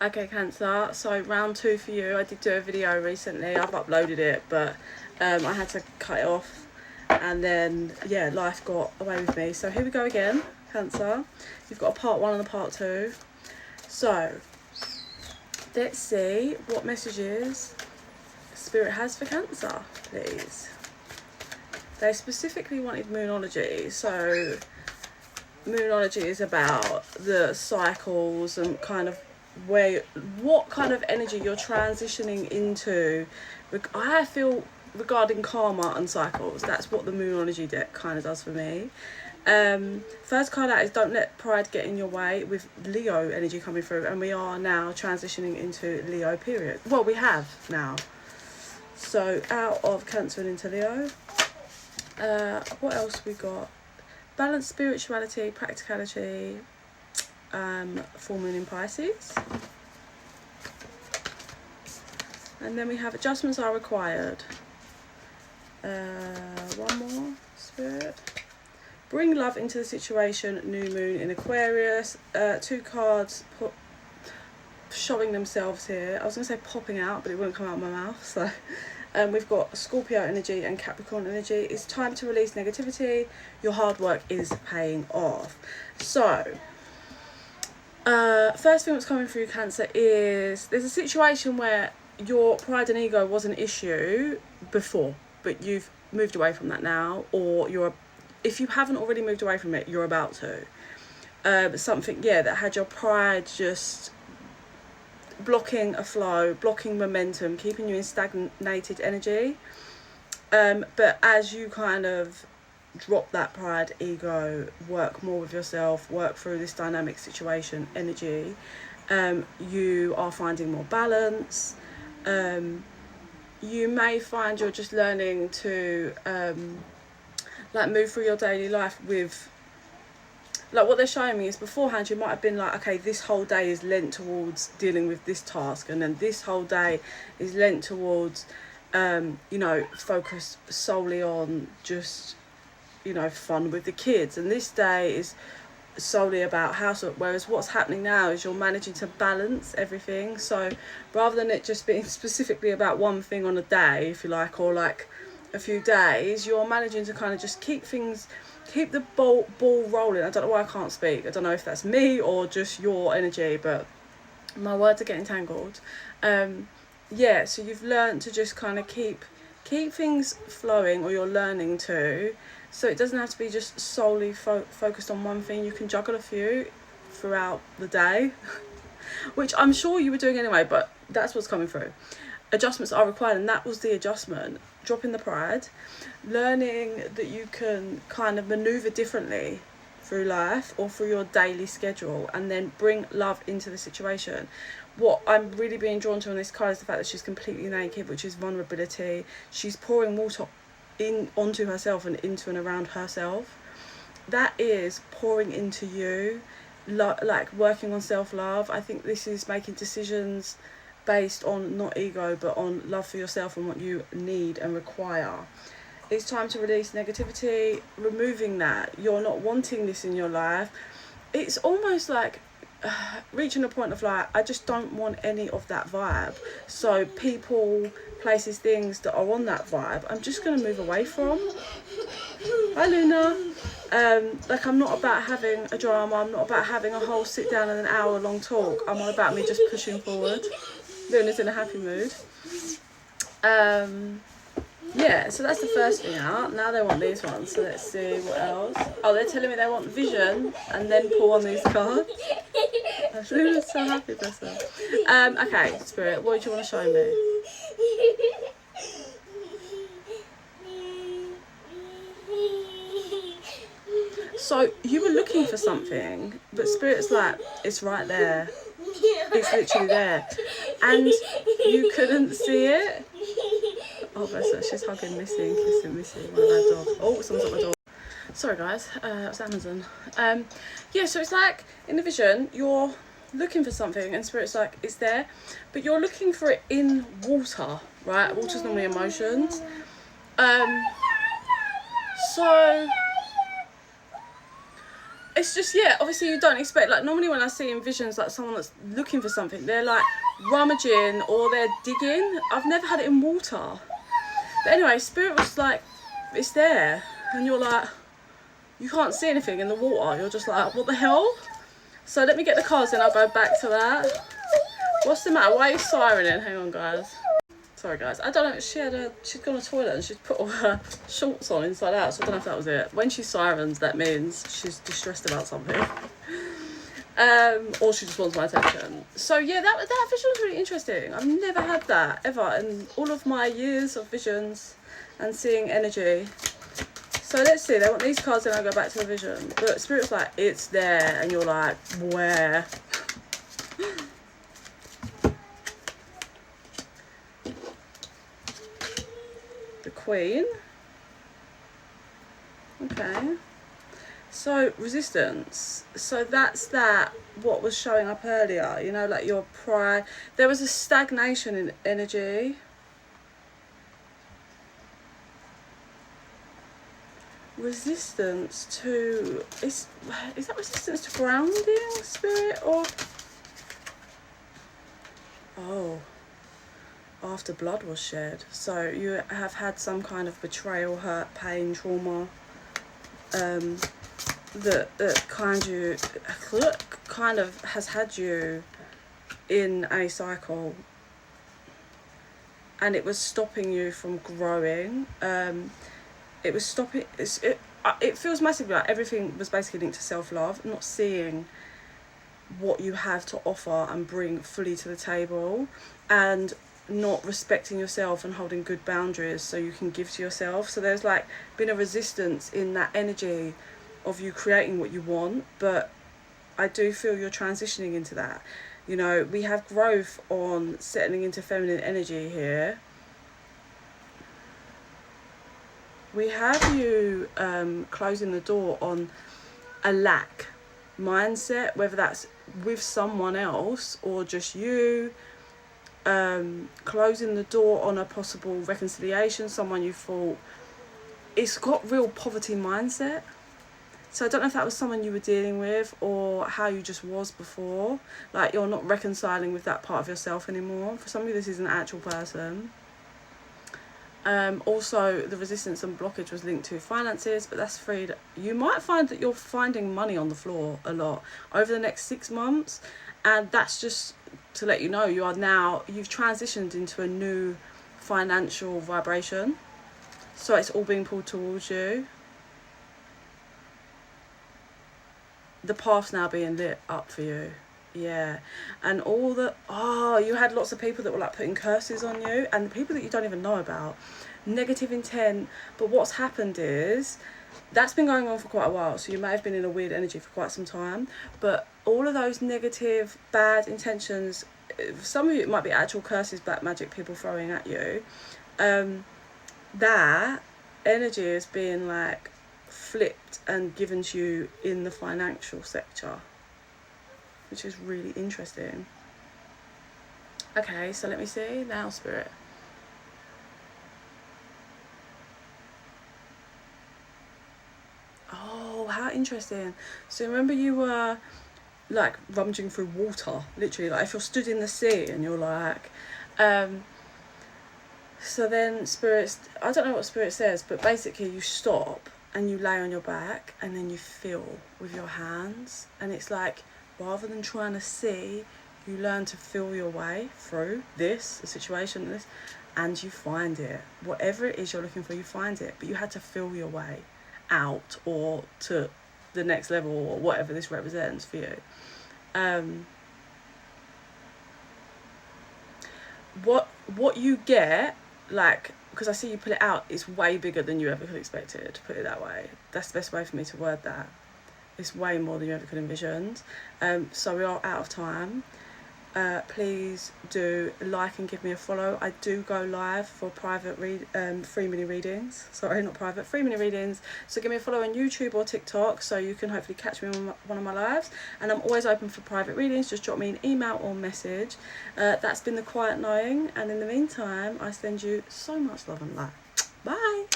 Okay, Cancer, so round 2 for you. I did do a video recently. I've uploaded it, but I had to cut it off. And then, yeah, life got away with me. So here we go again, Cancer. You've got a part 1 and a part 2. So, let's see what messages Spirit has for Cancer, please. They specifically wanted Moonology. So, Moonology is about the cycles and kind of what kind of energy you're transitioning into. I feel regarding karma and cycles, that's what the Moonology deck kind of does for me. First card out is Don't Let Pride Get in Your Way, with Leo energy coming through, and we are now transitioning into Leo period. Well, we have now. So out of Cancer and into Leo. What else we got? Balance, spirituality, practicality, full moon in Pisces. And then we have adjustments are required. One more, Spirit. Bring love into the situation, new moon in Aquarius. 2 cards showing themselves here. I was going to say popping out, but it wouldn't come out of my mouth. So we've got Scorpio energy and Capricorn energy. It's time to release negativity. Your hard work is paying off. So first thing that's coming through, Cancer, is there's a situation where your pride and ego was an issue before, but you've moved away from that now, or if you haven't already moved away from it, you're about to. Something, yeah, that had your pride just blocking a flow, blocking momentum, keeping you in stagnated energy. But as you kind of drop that pride, ego, work more with yourself, work through this dynamic situation energy, you are finding more balance. You may find you're just learning to move through your daily life with, like, what they're showing me is beforehand you might have been like, okay, this whole day is lent towards dealing with this task, and then this whole day is lent towards focus solely on just fun with the kids, and this day is solely about housework. Whereas what's happening now is you're managing to balance everything. So rather than it just being specifically about one thing on a day, if you like, or like a few days, you're managing to kind of just keep the ball rolling. I don't know why I can't speak. I don't know if that's me or just your energy, but my words are getting tangled. Yeah, so you've learned to just kind of keep things flowing, or you're learning to. So it doesn't have to be just solely focused on one thing. You can juggle a few throughout the day, which I'm sure you were doing anyway, but that's what's coming through. Adjustments are required, and that was the adjustment. Dropping the pride, learning that you can kind of maneuver differently through life or through your daily schedule, and then bring love into the situation. What I'm really being drawn to on this card is the fact that she's completely naked, which is vulnerability. She's pouring water onto herself and into and around herself. That is pouring into you, like working on self-love. I think this is making decisions based on not ego, but on love for yourself and what you need and require. It's time to release negativity, removing that. You're not wanting this in your life. It's almost like reaching a point of like, I just don't want any of that vibe. So people, places, things that are on that vibe, I'm just going to move away from. Hi Luna. I'm not about having a drama. I'm not about having a whole sit down and an hour long talk. I'm all about me just pushing forward. Luna's in a happy mood. Yeah, so that's the first thing out. Now they want these ones, so let's see what else. Oh, they're telling me they want vision and then pull on these cards. Luna's so happy, bless her. Okay, Spirit, what do you want to show me? So you were looking for something, but Spirit's like, it's right there. It's literally there. And you couldn't see it. Oh, bless her, she's hugging Missy and kissing Missy, one of our dogs. Oh, someone's at my door. Sorry guys, it's Amazon. Yeah, so it's like, in the vision, you're looking for something and Spirit's like, it's there, but you're looking for it in water, right? Water's normally emotions. So it's just, yeah, obviously you don't expect, like normally when I see in visions like someone that's looking for something, they're like rummaging or they're digging. I've never had it in water. But anyway, spirit was like, it's there, and you're like, you can't see anything in the water. You're just like, what the hell? So let me get the cards and I'll go back to that. What's the matter? Why are you sirening? Hang on, guys. Sorry, guys. I don't know. She's gone to the toilet and she's put all her shorts on inside out. So I don't know if that was it. When she sirens, that means she's distressed about something. Or she just wants my attention. So yeah, that vision was really interesting. I've never had that ever in all of my years of visions and seeing energy. So let's see. They want these cards, and I'll go back to the vision. But Spirit's like, it's there, and you're like, where? The Queen. Okay. So resistance. So that's that. What was showing up earlier? You know, like your pride. There was a stagnation in energy. Resistance to is that resistance to grounding, Spirit, or after blood was shed? So you have had some kind of betrayal, hurt, pain, trauma, that kind of has had you in a cycle, and it was stopping you from growing. It was stopping. It feels massively like everything was basically linked to self-love, not seeing what you have to offer and bring fully to the table, and not respecting yourself and holding good boundaries so you can give to yourself. So there's like been a resistance in that energy of you creating what you want, but I do feel you're transitioning into that. You know, we have growth on settling into feminine energy here. We have you closing the door on a lack mindset, whether that's with someone else or just you. Closing the door on a possible reconciliation, someone you thought, it's got real poverty mindset. So I don't know if that was someone you were dealing with or how you just was before. Like you're not reconciling with that part of yourself anymore. For some of you, this is an actual person. Also, the resistance and blockage was linked to finances, but that's freed. You might find that you're finding money on the floor a lot over the next 6 months, and that's just to let you know you've transitioned into a new financial vibration. So it's all being pulled towards you. The path's now being lit up for you. Yeah. And you had lots of people that were like putting curses on you, and people that you don't even know about, negative intent. But what's happened is that's been going on for quite a while, so you may have been in a weird energy for quite some time, but all of those negative bad intentions, some of it might be actual curses, black magic, people throwing at you, that energy is being like flipped and given to you in the financial sector, which is really interesting. Okay, so let me see now, Spirit. Oh, how interesting. So remember you were like rummaging through water, literally, like if you're stood in the sea and you're like, so then Spirit, I don't know what Spirit says, but basically you stop and you lay on your back and then you feel with your hands, and it's like, rather than trying to see, you learn to feel your way through the situation, and you find it. Whatever it is you're looking for, you find it, but you had to feel your way out or to the next level or whatever this represents for you. What you get, like, because I see you pull it out, it's way bigger than you ever could expect it, to put it that way. That's the best way for me to word that. It's way more than you ever could envision. So we are out of time. Please do like and give me a follow. I do go live for private free mini readings. Sorry, not private, free mini readings. So give me a follow on YouTube or TikTok so you can hopefully catch me on one of my lives. And I'm always open for private readings. Just drop me an email or message. That's been The Quiet Knowing. And in the meantime, I send you so much love and light. Bye.